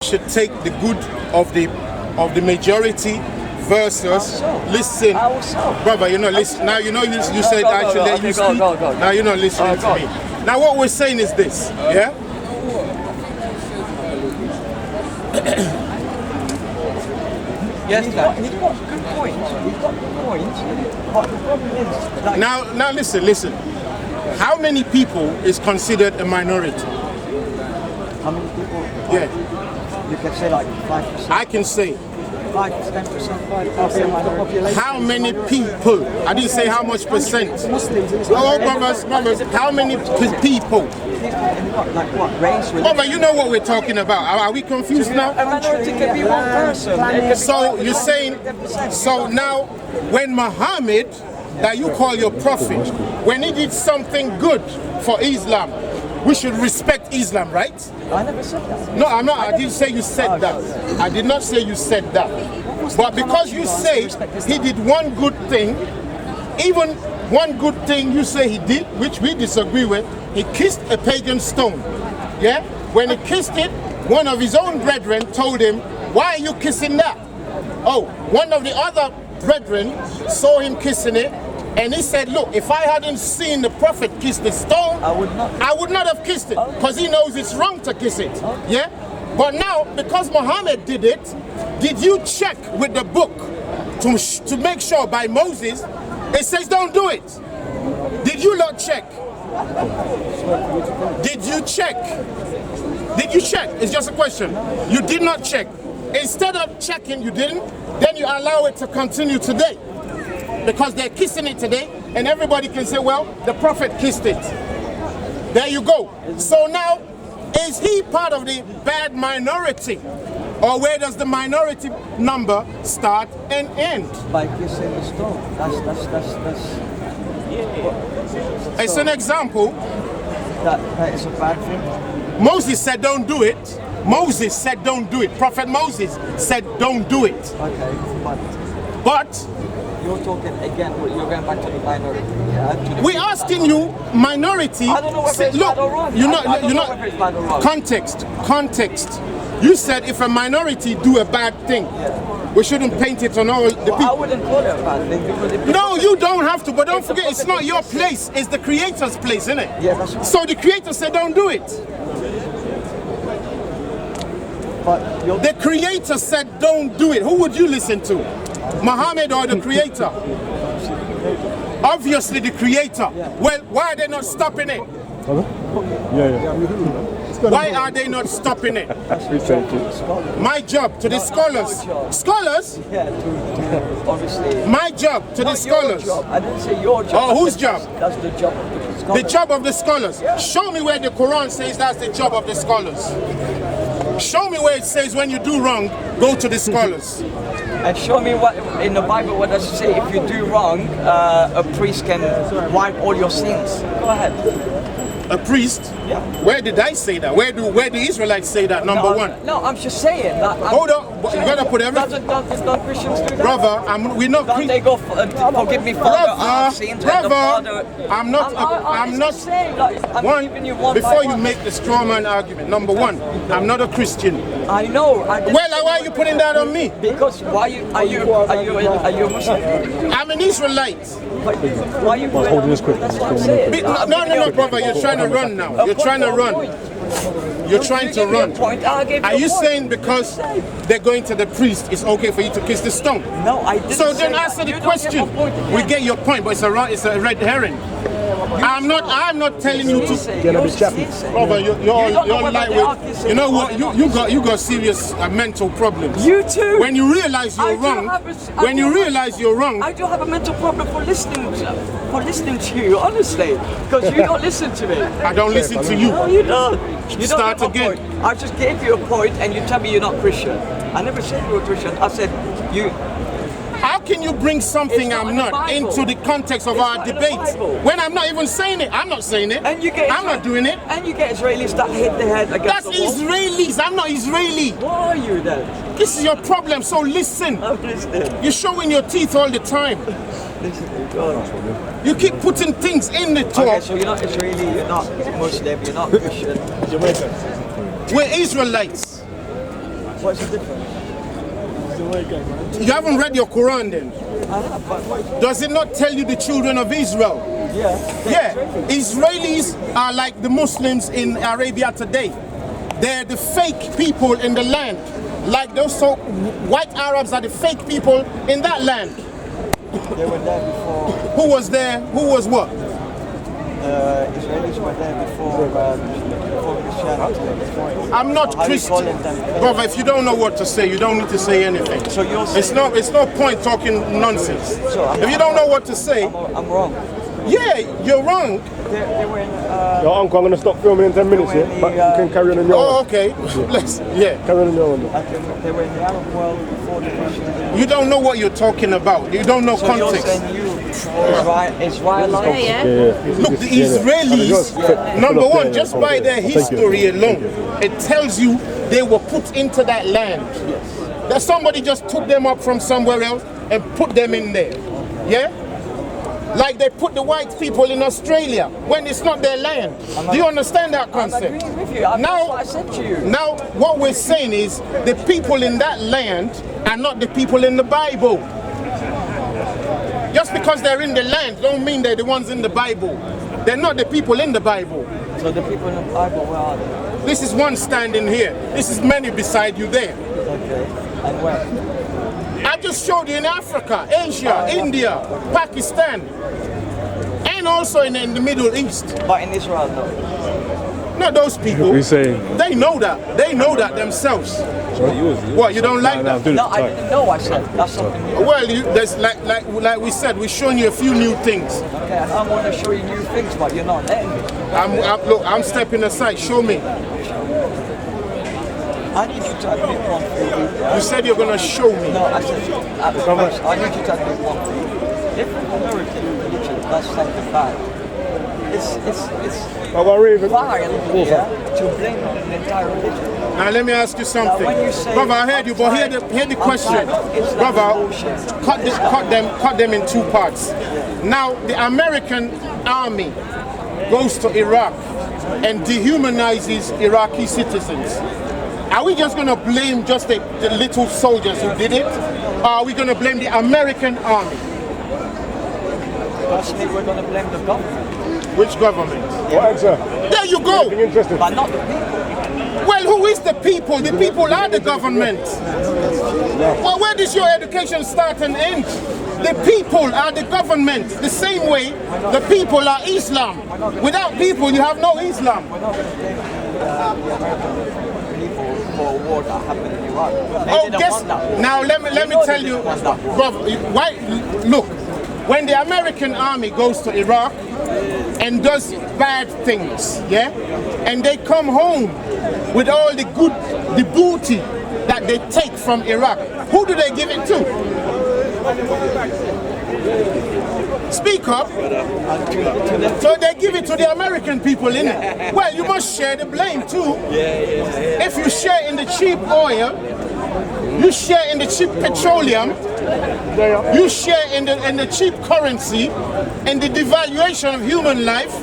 should take the good of the majority versus listen, brother. You're not listening now. You know you said I should let you speak. Now you're not listening to me. Now what we're saying is this, yeah. Yes, he's got good points. He's got good points. But the problem is, like, now listen. How many people is considered a minority? how many people? Yeah, You can say like 5%. I can say 5 to 10%, 5% of the population. how many people. I didn't say how much percent. Oh, brothers, how many people? Like what? Race, religion? Brother, you know what we're talking about. Are we confused now? A minority can be one person. So you're saying, so now when Muhammad, that you call your prophet, when he did something good for Islam, we should respect Islam, right? I never said that. No, I'm not. I didn't say you said that. I did not say you said that. But because you say he did one good thing, even one good thing you say he did, which we disagree with, he kissed a pagan stone. Yeah? When he kissed it, one of his own brethren told him, why are you kissing that? Oh, one of the other brethren saw him kissing it, and he said, look, if I hadn't seen the prophet kiss the stone, I would not have kissed it, because he knows it's wrong to kiss it. Yeah? But now, because Muhammad did it, did you check with the book to make sure by Moses, it says don't do it? Did you not check? Did you check? Did you check? It's just a question. You did not check. Instead of checking, you didn't, then you allow it to continue today. Because they're kissing it today, and everybody can say, well, the prophet kissed it. There you go. So now, is he part of the bad minority? Or where does the minority number start and end? By kissing the stone. That's It's an example. that is a bad thing. Moses said don't do it. Moses said don't do it. Prophet Moses said don't do it. Okay, But you're talking again, you're going back to the minority. Yeah, we're asking you minority. I don't know whether it's bad or wrong. You're I don't know not. whether it's bad or wrong. Context. You said if a minority do a bad thing, we shouldn't paint it on all the people. I wouldn't call it a bad thing because if No, you don't have to, but don't forget, it's not your place, it's the Creator's place, isn't it? Yeah, that's right. So the Creator said don't do it. But The Creator said don't do it. Who would you listen to? Muhammad or the Creator? Obviously the Creator. Well, why are they not stopping it? Why are they not stopping it? My job to the scholars. Scholars? yeah, to obviously. My job to the Not your scholars. job. I didn't say your job. Oh, I whose said job? That's the job of the scholars. The job of the scholars. Show me where the Quran says that's the job of the scholars. Show me where it says when you do wrong, go to the scholars. And show me what in the Bible what does it say if you do wrong, a priest can wipe all your sins. Go ahead. A priest? Yeah. Where did I say that? Where do the Israelites say that? Number one. No, I'm just saying that. Hold on, you gotta put everything. Does non-Christians do that? Brother, we're not. Don't they go forgive me, Father, our sins, and the Father? I'm not. I'm not saying like, I'm giving you one before by you one. make the straw man argument. Number one, I'm not a Christian. I know. Well, why are you putting that on me? Because are you a Muslim? I'm an Israelite. Why are you holding this quick? That's what I'm saying. No, brother, you're trying to run now. You're trying to run. You're trying to run. Are you saying because they're going to the priest, it's okay for you to kiss the stone? No, I didn't. So then answer the question. We get your point, but it's a red herring. I'm not telling you to. Brother, you're lightweight. You know what? You got serious mental problems. You too. When you realize you're wrong. When you realize you're wrong. I do have a mental problem for listening to you, honestly, because you don't listen to me. I don't listen to you. No, you don't. You Start don't get my again. point. I just gave you a point, and you tell me you're not Christian. I never said you were Christian. I said you. How can you bring something I'm not into the context of our debate when I'm not even saying it? I'm not saying it. And you get I'm not doing it. And you get Israelis that hit their head against That's the wall. Israelis. I'm not Israeli. Why are you then? This is your problem. So listen. I'm listening. You're showing your teeth all the time. Listen, God. You keep putting things in the talk. Okay, so you're not Israeli, you're not Muslim, you're not Christian. We're Israelites. What's the difference? You haven't read your Quran then? Does it not tell you the children of Israel? Yeah. Israelis are like the Muslims in Arabia today. They're the fake people in the land. Like those white Arabs are the fake people in that land. They were there before. Who was there? Who was what? Israelis were there before Christianity. I'm not Christian. Brother, if you don't know what to say, you don't need to say anything. So you're saying it's no point talking nonsense. So if you don't know what to say, I'm wrong. Yeah, you're wrong. They were in, Your uncle, I'm going to stop filming in 10 minutes, yeah? But you can carry on in your Oh, own. okay. Carry on in your own. They were in the Arab world before the Christians. You don't know what you're talking about. You don't know context. You're saying Israelites. Look, the Israelis, number one, just by their history alone, it tells you they were put into that land. That somebody just took them up from somewhere else and put them in there. Yeah? Like they put the white people in Australia when it's not their land. Do you understand that concept? I'm agreeing with you. That's what I said to you. Now, what we're saying is the people in that land are not the people in the Bible. Just because they're in the land don't mean they're the ones in the Bible. They're not the people in the Bible. So the people in the Bible, where are they? This is one standing here. This is many beside you there. Okay. And where? I just showed you in Africa, Asia, India, Pakistan, and also in the Middle East. But in Israel, no. No, those people, they know that. They know that themselves. What, you don't like that? No, I didn't know. I said that's something new. Well, there's like we said, we're showing you a few new things. Okay, and I want to show you new things, but you're not letting me. Look, I'm stepping aside. Show me. I need you to admit one thing. You said you're going to show me. No, I said at first, I need you to admit one thing. If an American religion does something bad, it's vile, to blame the entire religion. Now let me ask you something. Now, when you say Brother, I heard you, but hear the question. Brother, cut them in two parts. Now, the American army goes to Iraq and dehumanizes Iraqi citizens. Are we just going to blame just the little soldiers who did it? Or are we going to blame the American army? Personally, we're going to blame the government. Which government? What, sir? There you go. But not the people. Well, who is the people? The people are the government. Well, where does your education start and end? The people are the government. The same way the people are Islam. Without people, you have no Islam. We're not going to blame the American people for a war that happened in Iraq. Now let me tell you, brother, look, when the American army goes to Iraq and does bad things, yeah, and they come home with all the booty that they take from Iraq, who do they give it to? Speak up. So they give it to the American people, innit? Well, you must share the blame too. If you share in the cheap oil, you share in the cheap petroleum, you share in the cheap currency, and the devaluation of human life.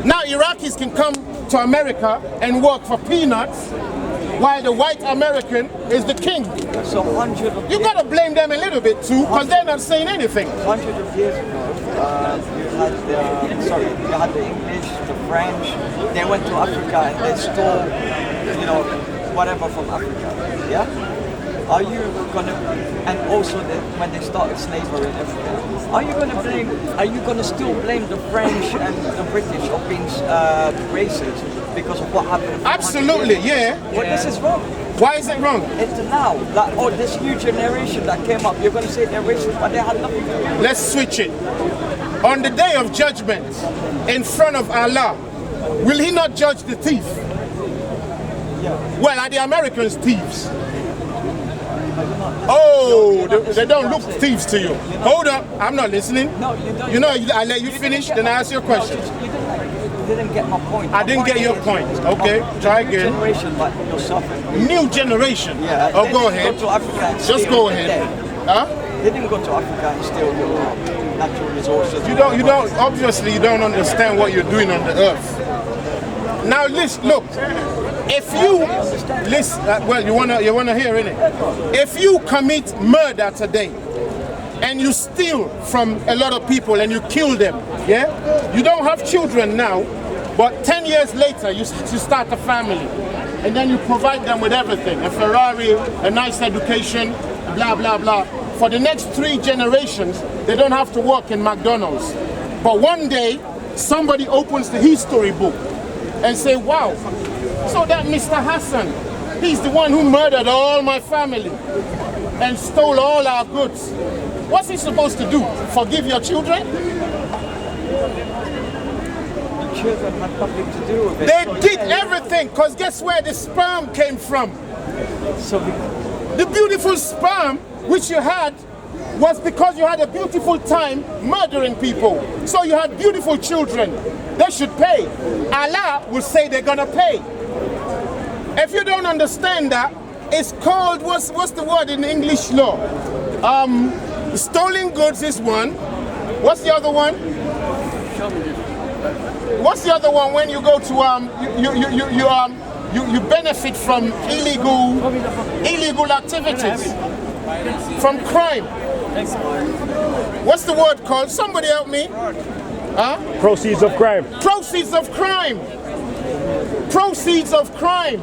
Now Iraqis can come to America and work for peanuts, while the white American is the king. So you gotta blame them a little bit too, because they're not saying anything. Hundreds of years ago, you had the English, the French. They went to Africa and they stole, whatever from Africa. Yeah. Are you gonna, and also when they started slavery and everything, are you gonna still blame the French and the British of being racist because of what happened? Absolutely, yeah. Well, this is wrong. Why is it wrong? It's now, this new generation that came up, you're gonna say they're racist, but they had nothing to do with it. Let's switch it. On the day of judgment, in front of Allah, will He not judge the thief? Yeah. Well, are the Americans thieves? Oh, they don't look thieves to you. Hold up, I'm not listening. No, you don't. I let you finish, then I ask your question. You didn't get my point. I didn't get your point. Okay, try again. New generation like yourself. New generation? Yeah. Oh, go ahead. Go to Africa and Just go ahead. Huh? They didn't go to Africa and steal your natural resources. Obviously you don't understand what you're doing on the earth. Now listen, look, If you listen, well, you wanna hear it. If you commit murder today, and you steal from a lot of people and you kill them, yeah, you don't have children now, but 10 years later you start a family, and then you provide them with everything, a Ferrari, a nice education, blah blah blah. For the next 3 generations, they don't have to work in McDonald's. But one day, somebody opens the history book and say, wow, so that Mr. Hassan, he's the one who murdered all my family and stole all our goods. What's he supposed to do? Forgive your children? The children had nothing to do with it. They did everything, because guess where the sperm came from? So The beautiful sperm which you had was because you had a beautiful time murdering people. So you had beautiful children. They should pay. Allah will say they're gonna pay. If you don't understand that, it's called, what's the word in English law? Stolen goods is one. What's the other one? What's the other one when you go to you benefit from illegal activities, from crime? What's the word called? Somebody help me. Huh? Proceeds of crime. Proceeds of crime. Proceeds of crime.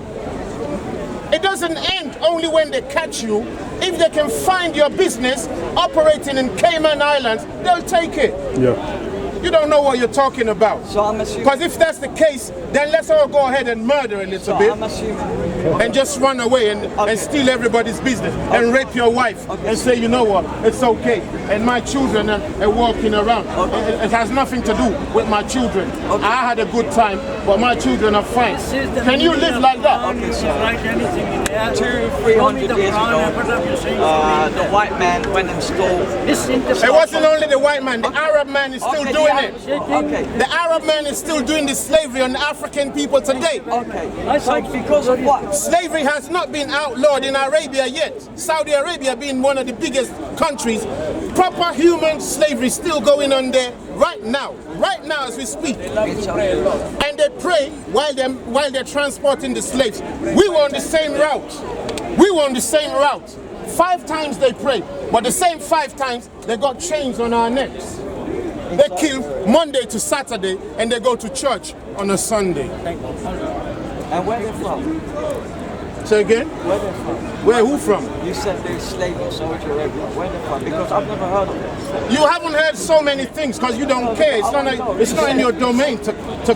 It doesn't end only when they catch you. If they can find your business operating in Cayman Islands, they'll take it. Yeah. You don't know what you're talking about. So I'm assuming. Because if that's the case, then let's all go ahead and murder a little bit. I'm assuming. And just run away and steal everybody's business and rape your wife and say, you know what, it's okay. And my children are walking around. It has nothing to do with my children. I had a good time, but my children are fine. Can you live like that? Okay, so 200-300 years ago, the white man went and stole. It wasn't only the white man, the Arab man is still doing it. Okay. The Arab man is still doing the slavery on the African people today. Okay. So because of what? Slavery has not been outlawed in Arabia yet. Saudi Arabia being one of the biggest countries. Proper human slavery still going on there right now as we speak. And they pray while they're transporting the slaves. We were on the same route. 5 times they pray, but the same 5 times they got chains on our necks. They kill Monday to Saturday and they go to church on a Sunday. And where are they from? Say again? Where are they from? Where, who from? You said they're slave in Saudi Arabia. Where are they from? Because I've never heard of it. You haven't heard so many things because you don't care. It's not in your domain to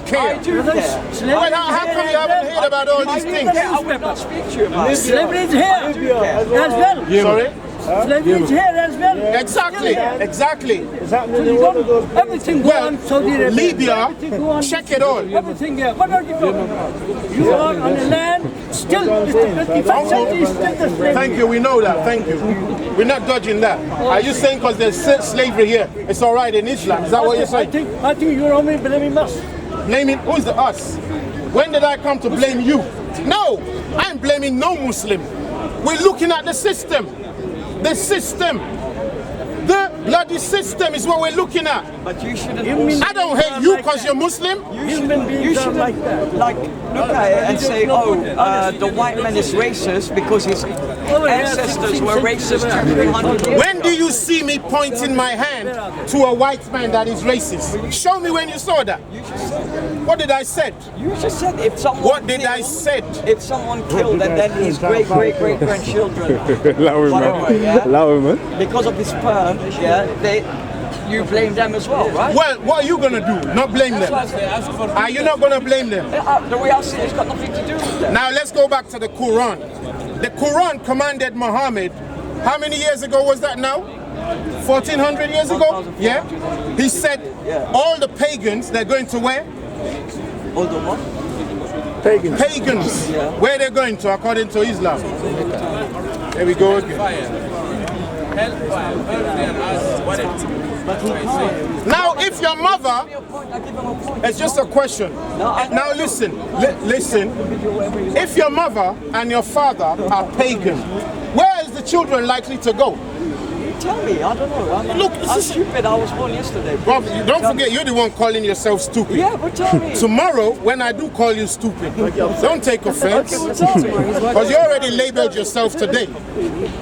care. I do care. Well, how come you haven't heard about all these things? I would not speak to you about it. Slavery is here as well. Sorry? Slavery is here as well. Exactly. Is that one of those? Everything go on Saudi Arabia. Libya, check it all. Everything here. What are you doing? You are on the land, still, it's the 21st century, still the slavery. Thank you, we know that, thank you. We're not dodging that. Are you saying because there's slavery here, it's all right in Islam? Is that what you're saying? I think you're only blaming us. Blaming, who's the us? When did I come to blame you? No, I'm blaming no Muslim. We're looking at the system. The system. The bloody system is what we're looking at. But you shouldn't. I don't hate you because you're Muslim. You shouldn't like look at it and say, oh, the white man is racist because his ancestors were racist 200-300 years. When do you see me pointing my hand to a white man that is racist? Show me when you saw that. What did I say? You just said if someone. What did I say? If someone killed and then his great-great-great-grandchildren, because of his sperm, you blame them as well, right? Well, what are you gonna do? Not blame them. Are you not gonna blame them? The way I see it, it's got nothing to do with them. Now let's go back to the Quran. The Quran commanded Muhammad, how many years ago was that now? 1400 years ago? Yeah? He said all the pagans, they're going to where? All the what? Pagans. Pagans. Where they're going to according to Islam? There we go again. Now, if your mother, it's just a question. Now listen, listen. If your mother and your father are pagan, where is the children likely to go? tell me. I don't know. Look, I'm stupid. I was born yesterday. Bob, don't forget, you're the one calling yourself stupid. Yeah, but tell me. Tomorrow, when I do call you stupid, don't take offense. Okay, well, tell me. Because you already labeled yourself today.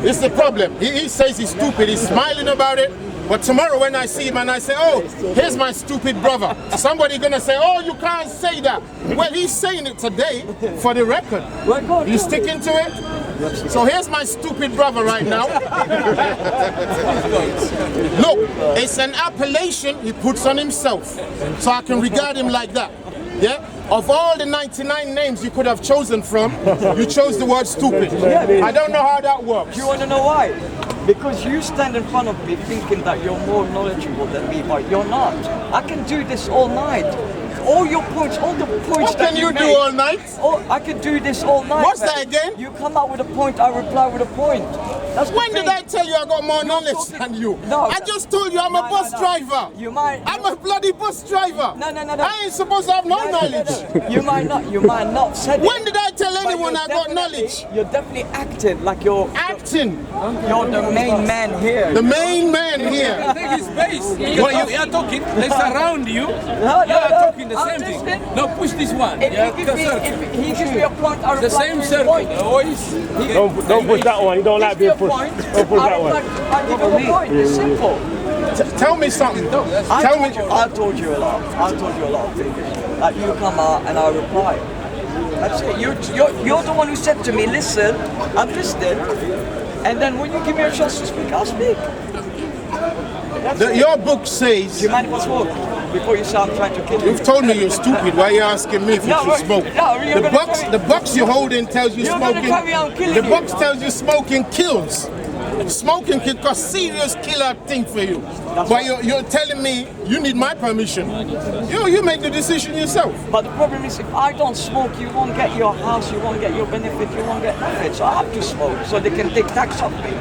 It's the problem. He says he's stupid, he's smiling about it. But tomorrow when I see him and I say, oh, here's my stupid brother, somebody gonna say, oh, you can't say that. Well, he's saying it today for the record. You sticking to it? So here's my stupid brother right now. Look, it's an appellation he puts on himself. So I can regard him like that. Yeah? Of all the 99 names you could have chosen from, you chose the word stupid. I don't know how that works. Do you want to know why? Because you stand in front of me thinking that you're more knowledgeable than me, but you're not. I can do this all night. All your points, all the points What can you do all night? Oh, I can do this all night. What's that again? You come up with a point, I reply with a point. That's When did I tell you I got more knowledge than you? No, I just told you I'm a bus driver. You might. I'm a bloody bus driver. No. I ain't supposed to have no knowledge. You might not said it. When did I tell But anyone you're I got definitely- knowledge? You're definitely acting like you're Acting. the main man here. The main man here. I think it's based. What you- You are talking, they surround you. No, You are talking the I'm same just thing. saying- No, push this one. If Yeah, he gives me a point, I the reply same to his circle. point. Always. Don't push that one. You don't like being pushed. Don't push that one. I give him a point. It's simple. Tell me something. I Tell me. told you a lot. I told you a lot of things. Like you come out and I reply. That's it. You're the one who said to me, listen, I've listened. And then when you give me a chance to speak, I'll speak. Your book Do says, you mind if I smoke? Before you say I'm trying to kill you. you've told me you're stupid. Why are you asking me if you No, should but- smoke? no, you're The gonna box, carry- the box you're holding tells you You're gonna smoking. carry on killing The you. box tells you smoking kills. Smoking can cause serious killer thing for you. But you're telling me you need my permission. You make the decision yourself. But the problem is, if I don't smoke, you won't get your house, you won't get your benefit, you won't get nothing. So I have to smoke so they can take tax off me.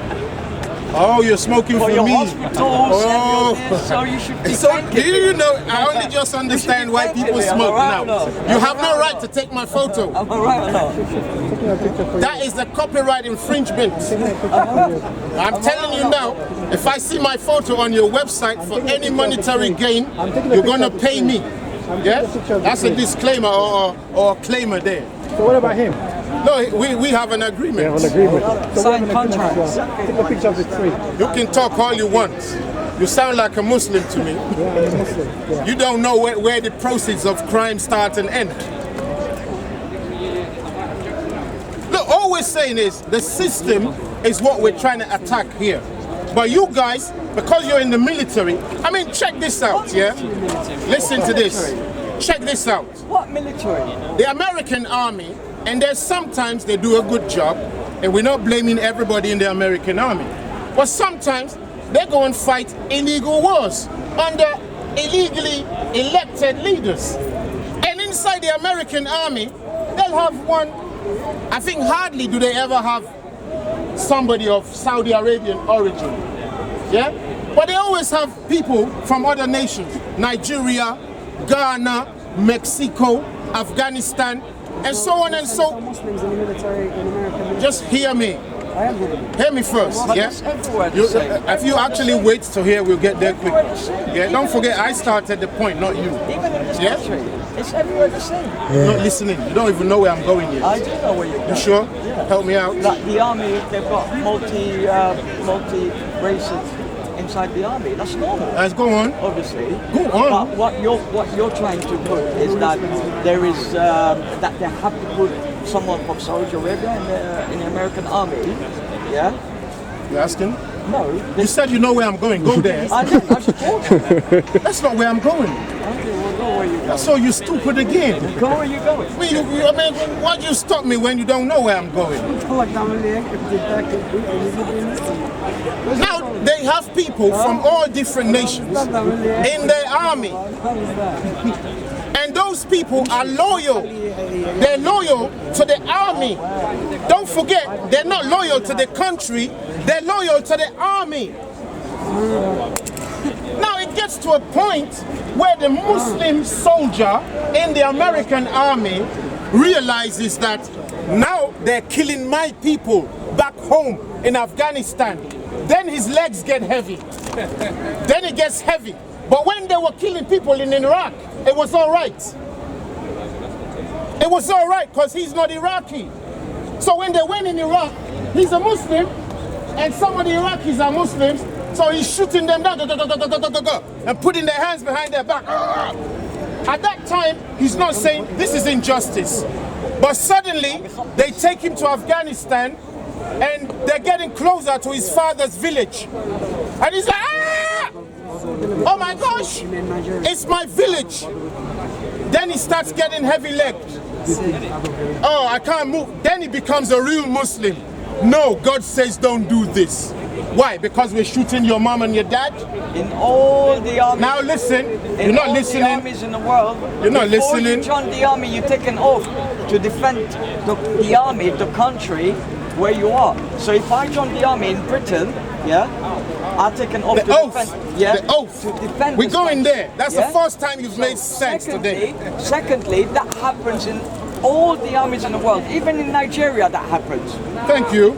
Oh, you're smoking For for your me. hospitals and your this, so you should be So thanking do you me. know? I only just understand why people smoke now. You have no right to take my photo. Am I right or not? That is a copyright infringement. I'm telling you now, if I see my photo on your website for any monetary gain, you're gonna pay me. Yeah? That's a disclaimer or a claimer there. So what about him? No, we have an agreement. We have an agreement. So Signed contract. Take a picture of the tree. You can talk all you want. You sound like a Muslim to me. You don't know where the proceeds of crime start and end. Look, all we're saying is the system is what we're trying to attack here. But you guys, because you're in the military, I mean, check this out, yeah? Listen to this. Check this out. What military? The American army, and there's sometimes they do a good job, and we're not blaming everybody in the American army, but sometimes they go and fight illegal wars under illegally elected leaders. And inside the American army, they'll have one, I think hardly do they ever have somebody of Saudi Arabian origin, yeah? But they always have people from other nations, Nigeria, Ghana, Mexico, Afghanistan, and so on and so. Muslims in the military in America. Just hear me. I am with them. Hear me first, But yeah? it's everywhere the You, same. if you actually wait to hear, we'll get there quick. Yeah, don't forget I started the point, not you. Even in this Yeah? country, it's everywhere the same. You're not listening. You don't even know where I'm going yet. I do know where you're You going. sure? Help me out. Like the army, they've got multi races inside the army. That's normal. Let's go on. Obviously. Go on. But what you're trying to put is that there is that they have to put someone from Saudi Arabia in the American army. Yeah. You asking? No. You said you know where I'm going. Go there. I just told you. That's not where I'm going. Okay, well, go where you go. So you stupid again. Go where you going. I mean, why do you stop me when you don't know where I'm going? Now, they have people from all different nations in their army. And those people are loyal. They're loyal to the army. Don't forget, they're not loyal to the country. They're loyal to the army. Now it gets to a point where the Muslim soldier in the American army realizes that now they're killing my people back home in Afghanistan. then his legs get heavy. Then it gets heavy. But when they were killing people in Iraq, it was all right. It was all right because he's not Iraqi. So when they went in Iraq, he's a Muslim, and some of the Iraqis are Muslims, so he's shooting them down and putting their hands behind their back. At that time, he's not saying this is injustice. But suddenly, they take him to Afghanistan, and they're getting closer to his father's village. And he's like, ah! Oh my gosh, it's my village. Then he starts getting heavy-legged. Oh, I can't move. Then he becomes a real Muslim. No, God says don't do this. Why? Because we're shooting your mom and your dad? In all the armies. Now listen, you're not listening. In all the armies in the world. You're not before listening. you join the army, you take an oath to defend the army, the country where you are. So if I join the army in Britain, yeah, I'll take an oath The to oath. defend. Yeah, The oath. to defend. We're this going country, there. That's yeah? the first time you've made sense today. Secondly, that happens in all the armies in the world. Even in Nigeria, that happens. Thank you.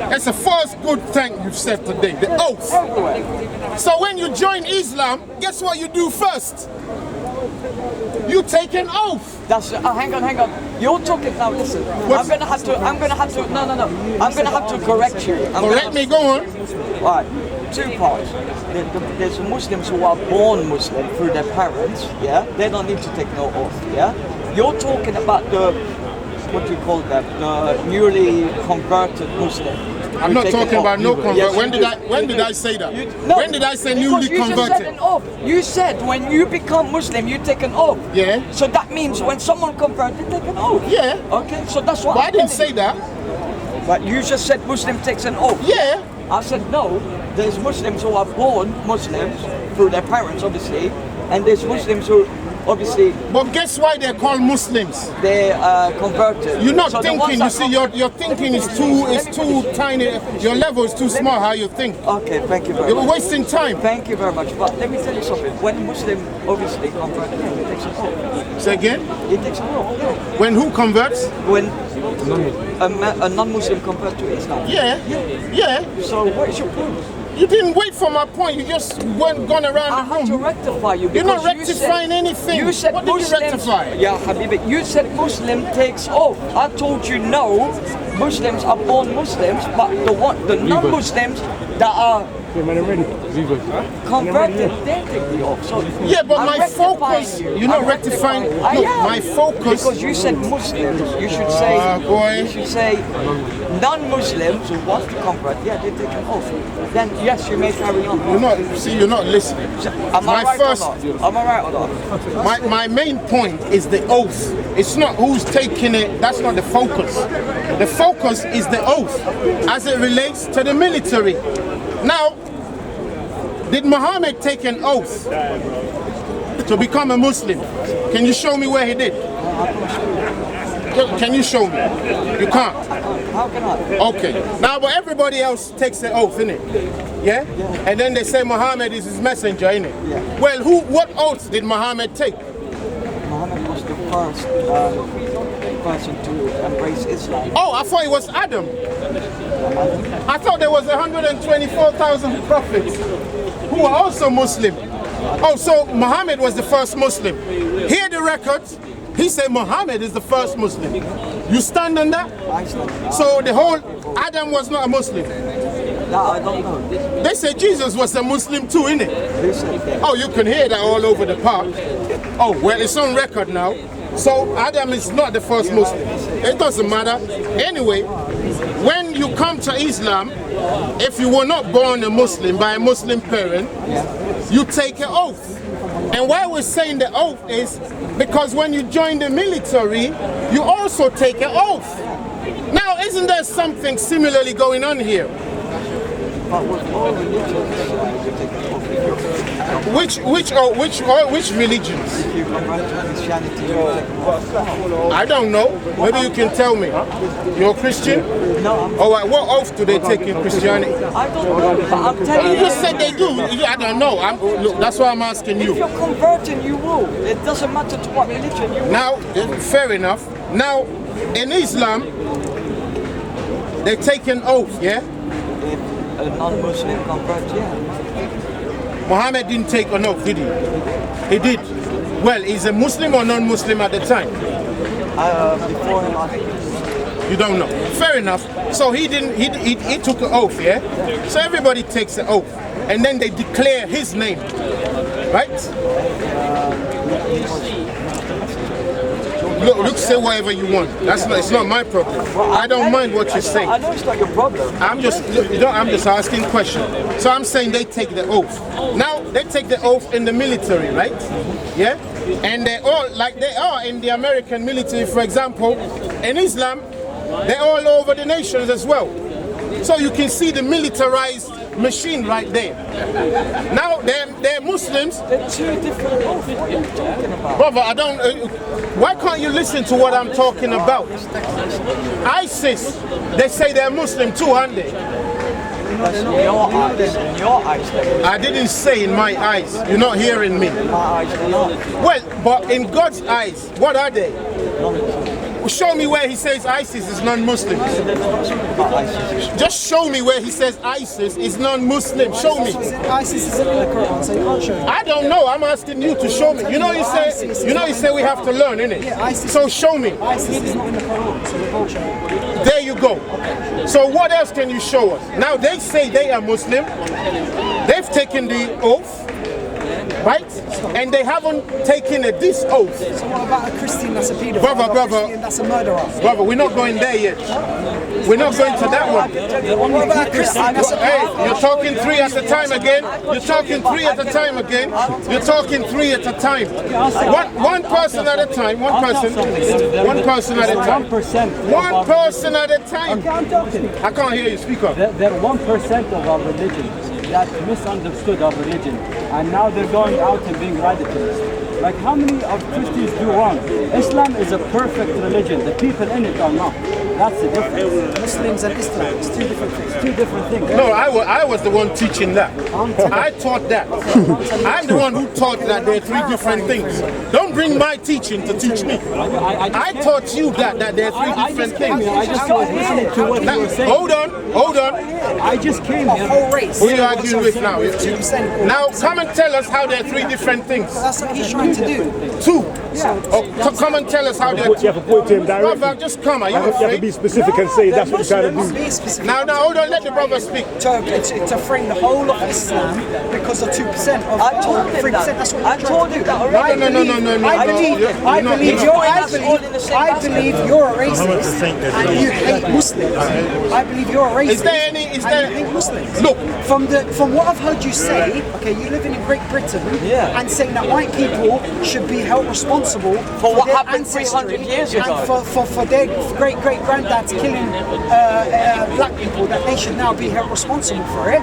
That's the first good thing you've said today. The oath. Everywhere. So when you join Islam, guess what you do first? You take an oath. That's hang on. You're talking now. Listen, What's- I'm gonna have to. No. I'm gonna have to correct you. Correct me, go on. Right, two parts. There's Muslims who are born Muslim through their parents. Yeah, they don't need to take no oath. Yeah, you're talking about the what do you call them? The newly converted Muslim. I'm not talking about no convert. Yes, when you did do. I say that? No, when did I say because newly you just said converted? an oath. You said when you become Muslim, you take an oath. Yeah. So that means when someone converts, they take an oath. Yeah. Okay, so that's what But I I'm didn't telling say that. you. But you just said Muslim takes an oath. Yeah. I said no. There's Muslims who are born Muslims through their parents, obviously, and there's Muslims who, obviously, But guess why they're called Muslims? they converted. You're not So the ones thinking. You that see, your thinking is too tiny. Your level is too small. How you think? Okay, thank you very You're much. wasting time. Thank you very much. But let me tell you something. When Muslim obviously convert, yeah, he takes an oath. Say again. He takes an oath. Yeah. When who converts? When a non-Muslim convert to Islam. Yeah. Yeah. So what is your point? You didn't wait for my point. You just gone I around the had to room. rectify you. You're not because you rectifying said, anything. You said What did you Muslims, rectify? Yeah, Habibi, you said Muslim takes oath. I told you no, Muslims are born Muslims, but the non-Muslims that are converted, they take the oath. So Yeah, but I'm my rectifying focus. you. You're not I'm rectifying. rectifying. No, I am. my focus. Because you said Muslims, you should say. Boy. You should say non-Muslims who want to convert. Yeah, they take an oath. Then yes, you may carry on. You're not listening. Am I My right first- or not? Am I right or not? My main point is the oath. It's not who's taking it. That's not the focus. The focus is the oath as it relates to the military. Now, did Muhammad take an oath to become a Muslim? Can you show me where he did? Can you show me? You can't. How can I? Okay. Now, but everybody else takes an oath, innit? Yeah? And then they say Muhammad is his messenger, innit? Yeah. Well, what oath did Muhammad take? Muhammad was the first person to embrace Islam. Oh, I thought it was Adam. I thought there was 124,000 prophets who are also Muslim. Oh, so Muhammad was the first Muslim. Hear the records. He said Muhammad is the first Muslim. You stand on that? I stand. So the whole Adam was not a Muslim. No, I don't know. They say Jesus was a Muslim too, innit? Who said that? Oh, you can hear that all over the park. Oh, well, it's on record now. So Adam is not the first Muslim. It doesn't matter. Anyway, when you come to Islam, if you were not born a Muslim by a Muslim parent, you take an oath. And why we're saying the oath is because when you join the military, you also take an oath. Now, isn't there something similarly going on here? But with all religions, you take an oath. Which religions? If you convert to Christianity, you take an oath. I don't know. Maybe you can tell me. You're a Christian? No, I'm, Oh, what oath do they take in Christianity? I don't know, but I'm telling You you. just said they do. I don't know. Look, that's why I'm asking If you. you're converting, you will. It doesn't matter to what religion you will. Now, fair enough. Now, in Islam, they take an oath, yeah? a non-Muslim convert, yeah. Muhammad didn't take an oath, did he? He did. Well, is a Muslim or non-Muslim at the time? Before him, I think. You don't know. Fair enough. So he didn't. He took an oath, yeah. So everybody takes an oath, and then they declare his name, right? Look, say whatever you want. It's not my problem. I don't mind what you say. I know it's not your problem. I'm just asking questions. So I'm saying they take the oath. Now they take the oath in the military, right? Yeah. And they all, like they are in the American military, for example, in Islam, they're all over the nations as well. So you can see the militarized machine right there. Now they're Muslims. They're two different oaths. What are you talking about? Brother, I don't. Why can't you listen to what I'm talking about? ISIS, they say they're Muslim too, aren't they? That's in your eyes. In your eyes, I didn't say in my eyes. You're not hearing me. in my eyes, they're not. Well, but in God's eyes, what are they? Show me where he says ISIS is non-Muslim. Just show me where he says ISIS is non-Muslim. Show me. ISIS isn't in the Quran, so you can't show it. I don't know. I'm asking you to show me. You know you say we have to learn, innit? Yeah, ISIS. So show me. ISIS is not in the Quran, so we can't show it. There you go. So what else can you show us? Now they say they are Muslim. They've taken the oath, right? And they haven't taken this oath. So what about a Christian that's a pedophile? Brother, or a Christian that's a murderer? Brother, we're not going there yet. We're not going to that one. What about a Christian that's a Hey, you're talking three at a time again. You're talking three at a time again. You're talking three at a time. One person at a time. One person at a time. 1% One person at a time. I'm talking. I can't hear you. Speak up. They're 1% of our religion that misunderstood our religion, and now they're going out and being radicalists. Like, how many of Christians do wrong? Islam is a perfect religion. The people in it are not. That's the difference. Muslims and Islam, it's two different things. Two different things. No, I was the one teaching that. I taught that. I'm the one who taught that there are three different things. Don't bring my teaching to teach me. I taught you that there are three different things. I just was listening to what you were saying. Hold on. I just came A here. whole race. Who are you arguing with now? 2%. Now come and tell us how there are three different things. That's what he's trying to do. Two. Come and tell us how there are You have to point to him directly. Brother, just come. Are you You have to afraid? be specific and say that's what you're trying to do. Be specific. Now, hold on. Let the brother speak. To frame the whole of Islam because of 2% of I told him 3%. that. That's what I you're told trying him to that do. already. No. I believe you're a racist basket. and you hate Muslims. I believe you're a racist. Is there any? and you hate Muslims. Look. From what I've heard you say, okay, you live in Great Britain, Yeah. and saying that white people should be held responsible For what their happened ancestry 300 years ago. and for their great granddads killing black people, that they should now be held responsible for it.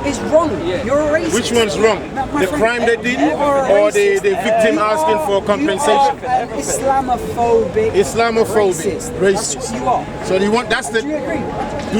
Is wrong. You're a racist. Which one's wrong? My The friend, crime they did, you are a or the racist. victim You asking are- for compensation? You are an Islamophobic. Islamophobic. That's what you are. So you want? That's Do you the. agree?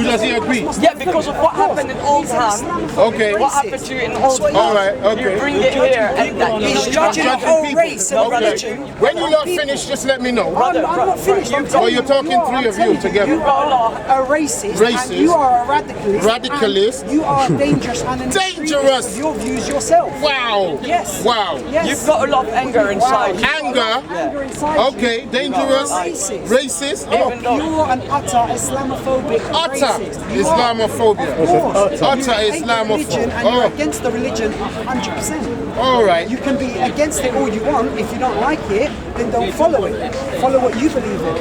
Does he agree? Yeah, because of what happened in Oldham. Okay. What happened to you in Oldham? All right. You Okay. bring it here and that He's you judging a judging whole people. race and Okay. religion. When you lot finish, just let me know. I'm not finished. I'm telling you're you, talking are. three I'm of you telling together. You are a racist, Racist. and you are a radicalist. Radicalist. and you are dangerous and Dangerous. with your views yourself. Wow. Yes. Wow. Yes. You've got a lot of anger inside you. Anger. Anger inside you. Okay. Dangerous. Racist. Racist. You're Even though- pure and utter Islamophobic Utter racist. You are. Islamophobia. Of course. Utter You hate Islamophobia. religion and you're Oh. against the religion 100%. All right. You can be against it all you want. If you don't like it, then don't follow it. Follow what you believe in.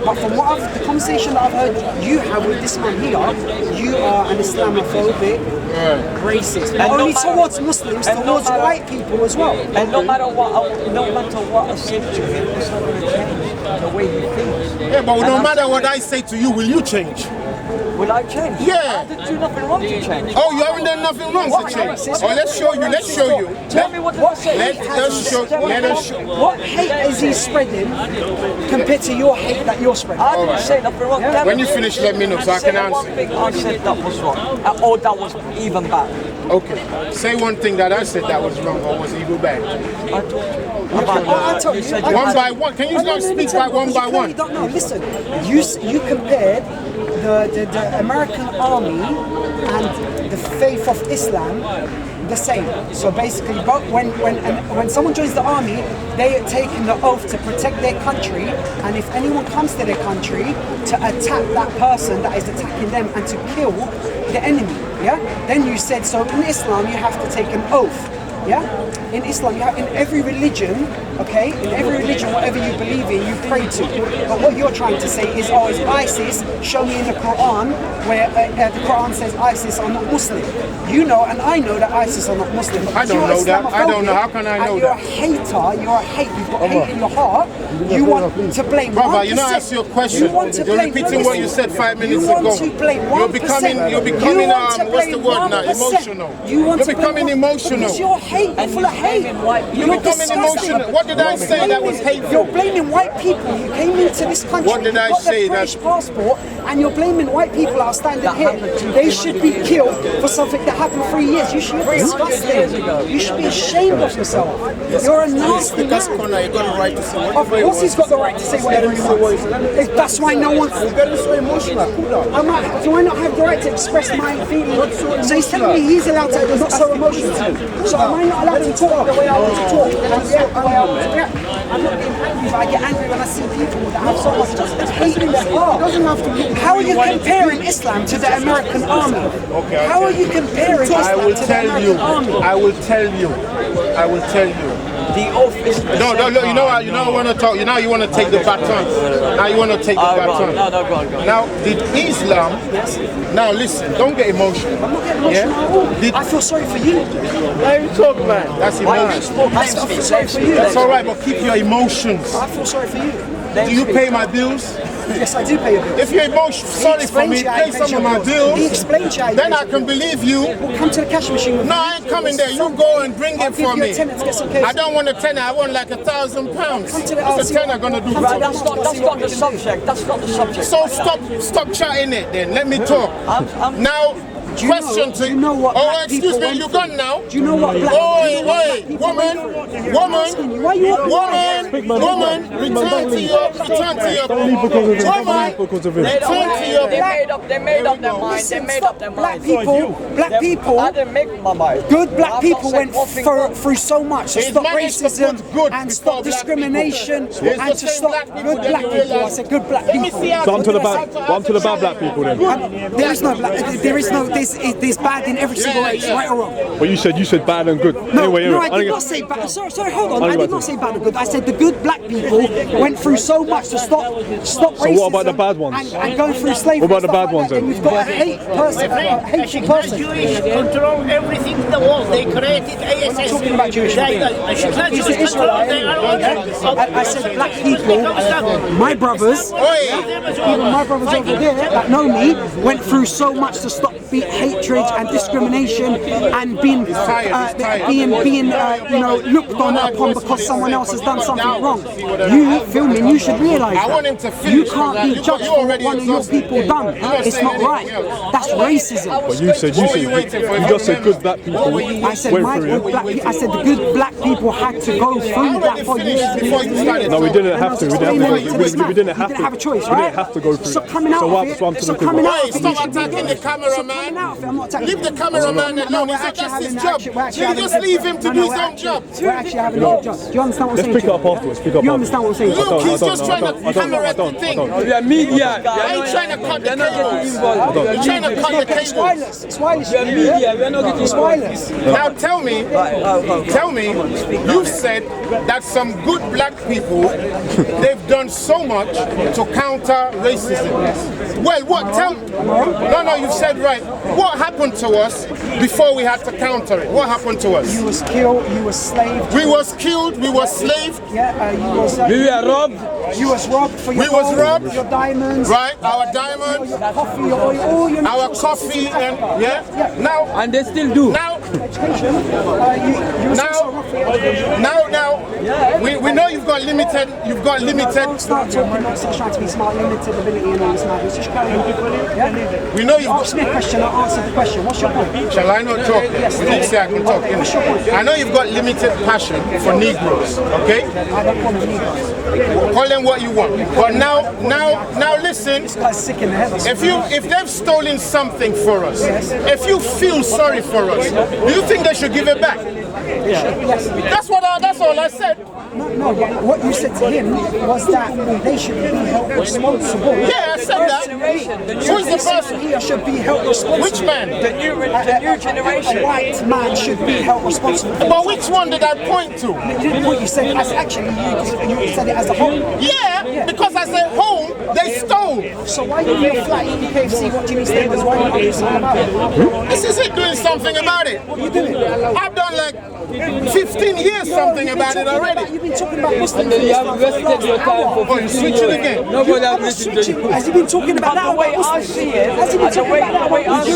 But from the conversation that I've heard you have with this man here, you are an Islamophobic racist. Not And only no matter- towards Muslims, and no towards matter- white people as well. And no matter what I said to him, it's not going to change the way he thinks. Yeah, but And no I'm matter saying, what I say to you, will you change? will I change? Yeah. I did do nothing wrong to change. Oh, you haven't done nothing wrong to change. Oh, let's show you. Let's show you. Tell me what did I say? Let us show. Let us show. What hate is he spreading compared to your hate that you're spreading? I didn't say nothing wrong. When you finish, let me know so I can Say one answer. thing I said that was wrong, or that was even bad. Okay. Say one thing that I said that was wrong or was evil bad. I told you about I told you you. said you One had- by one. Can you not speak by one by one? Don't know. Listen, you compared the American army and the faith of Islam the same. So basically, but when someone joins the army, they are taking the oath to protect their country, and if anyone comes to their country, to attack that person that is attacking them and to kill the enemy. Yeah. Then you said so. In Islam, you have to take an oath. Yeah? In Islam, you have, in every religion, okay, in every religion, whatever you believe in, you pray to. But what you're trying to say is, oh, it's ISIS, show me in the Quran where the Quran says ISIS are not Muslim. You know, and I know that ISIS are not Muslim. I don't know that. I don't know. How can I know you're that? You're a hater, you're a hate, you've got hate in your heart. You want to blame 1%. Brother, you know, I ask you a question. You want to You're blame repeating what you said 5 minutes you ago. Want to blame 1%. You're becoming what's the word now? 1%. Emotional. You're becoming emotional. Because you're hate, you're full of hate. You're becoming emotional. What did I say that was hateful? You're blaming white people. You came into this country. What did I say? You got the British passport, and you're blaming white people that are standing here. They should be killed for something that happened 3 years. You should be disgusting. You should be ashamed of yourself. You're a nasty man. You got a right to say Of course he's got the right to say whatever he wants. That's why no one... You're getting so emotional. Do I not have the right to express my feelings? So he's telling me he's allowed to not so emotional. So am I not allowed to talk the way I want to talk and react the way I want to react? I'm not being angry, but I get angry when I see people that have so much hate in their heart. How are you comparing Islam to the American army? How are you comparing Islam to the American army? I will tell you. The oath is the No, same. look, you know what? You know I want to talk. You know you want to take the baton. Now you want to take the baton. No, go on. Now, did Islam? Now listen, don't get emotional. I'm not getting emotional at all. I feel sorry for you. Let me talk, man. That's emotional. I feel sorry for you. That's all right, but keep your emotions. I feel sorry for you. Do you pay my bills? Yes, I do pay your bills. If you're sorry for me, pay some of my He bills. explained to you. Then I can believe you. Well, come to the cash machine with No, me. I ain't coming there. You go and bring it for me. I don't want a tenner. I want like £1,000. What's a tenner gonna do? Right, that's not the subject. That's not the subject. So stop chatting it then. Let me talk. Now, question to you know what oh, black excuse people me, went you through? gone now? Do you know what black woman, return to your They made up their mind. They made up their mind. Black people, I didn't make my mind. good black I've people not went said nothing wrong. through so much to He's stop managed to racism put good and before stop black discrimination people. It's and the to same stop black people good that black you people. I realize. said good black Let me people. see how So I'm to the bad black people then. There's bad in every single race, right or wrong. Well, you said bad and good. No, Anyway, I did not say bad. Sorry, hold on. I did not say bad or good. I said the good black people went through so much to stop racism. what about the bad ones? And going through slavery. What about the stuff bad like ones that. then? You've got a hateful person. Jewish control everything in the world. They created ASS. I'm not talking about Jewish people. He's an Israelite. I said black people, my brothers, even my brothers over there that know me, went through so much to stop hatred and discrimination and being looked on upon because someone else has done something wrong. You filming, you should realise I want him that. to finish You can't that. be You judged for what already one of your exhausted. people done. It's not right. That's racism. But you just said good black people. I said I said the good black people had to go through that for you. No, we didn't have to. We didn't have to. have a choice, We right? didn't have to go through Stop that. coming out So of what? it. So I'm to Stop the coming out Wait, of it. stop attacking the cameraman. Leave the cameraman alone. That's his job. You just leave him to do his own job. We're actually having a good job. Do you understand what I'm Let's saying? pick it up afterwards. You understand what I'm saying? Look, he's just trying to camera the thing. We are media. I ain't trying to cut the cables. involved. You're trying to cut the It's cables. wireless. It's wireless. We are media. We are not getting It's wireless. Now tell me, you've said that some good black people, they've done so much to counter racism. Well, what? No, you've said right. What happened to us before we had to counter it? What happened to us? You was killed. You was slaved. We was killed, we was slaved, Yeah. You was. We were robbed. You was robbed for your We was gold, robbed. your diamonds, right? Our diamonds, your coffee, your oil, all your our coffee, and yeah. Now, And they still do. now education. We know you've got limited. Don't start talking nonsense, trying to be smart, limited ability and all this madness. Just carry on. Yeah? We know you've asked me a question, I answered the question. What's your point? Shall I not talk? Yes. You didn't say I can talk. Okay, what's your point? I know you've got limited passion for Negroes, okay? I don't call them Negroes. Call them what you want. But now listen. This guy's sick in the head. If they've stolen something for us, Yes. if you feel sorry for us, do you think they should give it back? Yes. That's all I said. No, but what you said to him was that they should be held responsible. Yeah, I said that. Who's the person? He should be held responsible. Which man? The new generation. A white man should be held responsible. But which one did I point to? What you said as actually you said it as a whole. Yeah, because I said home, they stole. So why you in your flat eating KFC watching these things? Why are you something about it? This is it doing something about it. What are you doing? I've done like 15 years something about it already. You've been talking about Muslims. You have wasted your time for Oh, you switch it again. Nobody I'm has not listened to switching. you. Has he been talking about that? The way I see it, Has he been the talking way about that? I see it.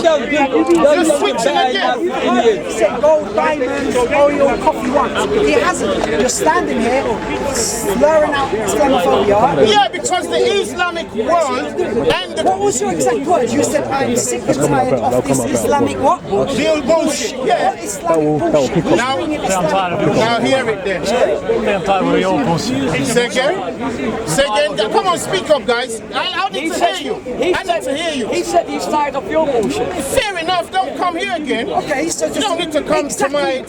You're switching again. He said gold, diamonds, oil, coffee once. He hasn't. You're standing here slurring out Islamophobia. Yeah, because the Islamic world and the What was your exact words? You said, I'm sick and tired of this Islamic what? real bullshit. Yeah. What Islamic bullshit? Who's Now, bringing Islamic now hear it then. Say again. Say again. Come on, speak up, guys. I need to hear you. I need to hear you. He said he's tired of your bullshit. Fair enough. Don't come here again. Okay, so You don't need to come to my,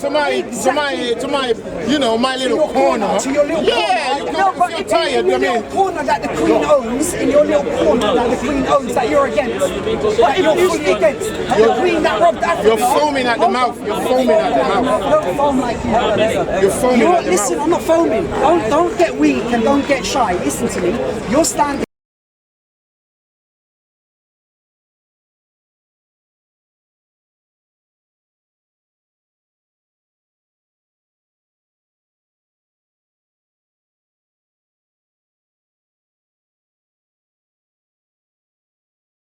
my little your corner. To your little Yeah, corner. you No, can, but if you're tired. in your I mean, little corner that the Queen owns, in your little corner that the Queen owns that you're against. But you're fully against. The Queen that robbed Africa. you're foaming at the mouth. You're foaming at the mouth. Don't foam like you. You're foaming at the mouth. Listen, I'm not foaming. Don't get weak and don't get shy. Listen to me. You're standing.